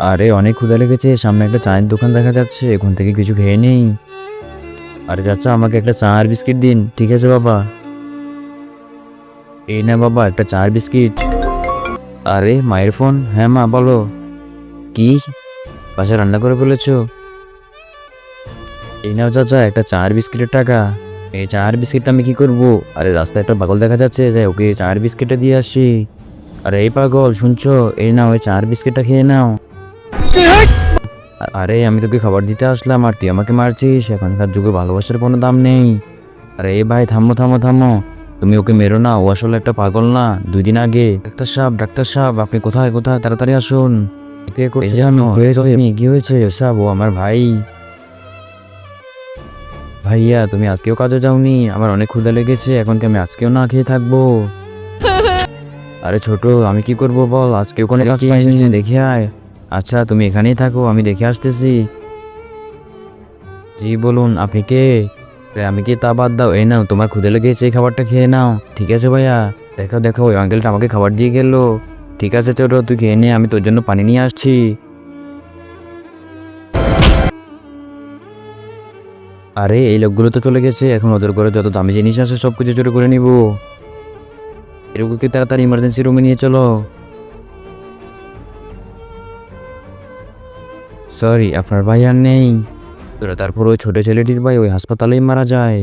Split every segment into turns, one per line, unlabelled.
আরে অনেক ক্ষুধা লেগেছে, সামনে একটা চায়ের দোকান দেখা যাচ্ছে, ওখান থেকে কিছু খেয়ে নেই। আরে চাচা, আমাকে একটা চা আর বিস্কিট দিন। ঠিক আছে বাবা। এই না বাবা, একটা চা আর বিস্কিট। আরে মায়ের ফোন। হ্যাঁ মা, বলো। কি? বাসা রান্না করে ফেলেছো? এই নাও চাচা, একটা চা আর বিস্কিটের টাকা। এই চা আর বিস্কিটটা আমি কি করবো? আরে রাস্তায় একটা পাগল দেখা যাচ্ছে, যাই ওকে চা আর বিস্কিটটা দিয়ে আসি। আরে এই পাগল, শুনছো? এই নাও, ওই চা আর বিস্কিটটা খেয়ে নাও। আরে আমি তোকে খাবার দিতে আসলাম আর তুই আমাকে মারছিস? এখনকার যুগে ভালোবাসার কোনো দাম নেই। আরে এই ভাই, থামো থামো থামো। তুমি ওকে মেরো না, ও আসলে একটা পাগল না। 2 দিন আগে ডাক্তার সাহেব, আপনি কোথায় কোথায়, তাড়াতাড়ি আসুন। এই যে আমি, কি হয়েছে সব? ও আমার ভাই। ভাইয়া, তুমি আজকেও কাজে যাওনি? আমার অনেক ক্ষুধা লেগেছে, এখন কি আমি আজকেও না খেয়ে থাকবো? আরে ছোট, আমি কি করব বল, আজকেও কোনো কাজ পাইনি, দেখে আয়। আচ্ছা তুমি এখানেই থাকো, আমি দেখে আসতেছি। জি বলুন, আপনি কে? আমি কি, তা বাদ দাও, এই নাও তোমার ক্ষুদে লেগেছে, এই খাবারটা খেয়ে নাও। ঠিক আছে ভাইয়া। দেখো দেখো, ওই আঙ্কেলটা আমাকে খাবার দিয়ে গেল। ঠিক আছে ছোট, তুই খেয়ে নে, আমি তোর জন্য পানি নিয়ে আসছি। আরে এই লোকগুলো তো চলে গেছে, এখন ওদের ঘরে যত দামি জিনিস আছে সব কিছু চুরি করে নিব। এরকমকে তাড়াতাড়ি ইমার্জেন্সি রুমে নিয়ে চলো। সরি, আপনার ভাই আর নেই। তারপর ওই ছোট ছেলেটির ভাই ওই হাসপাতালেই মারা যায়।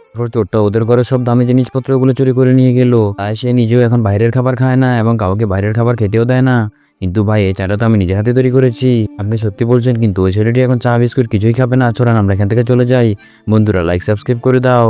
তারপর চোরটা ওদের ঘরে সব দামি জিনিসপত্র ওগুলো চুরি করে নিয়ে গেল। আর সে নিজেও এখন বাইরের খাবার খায় না এবং কাউকে বাইরের খাবার খেতেও দেয় না। কিন্তু ভাই, এই চাটা তো আমি নিজের হাতে তৈরি করেছি। আপনি সত্যি বলছেন? কিন্তু ওই ছেলেটি এখন চা বিস্কুট কিছুই খাবে না। চলেন আমরা এখান থেকে চলে যাই। বন্ধুরা, লাইক সাবস্ক্রাইব করে দাও।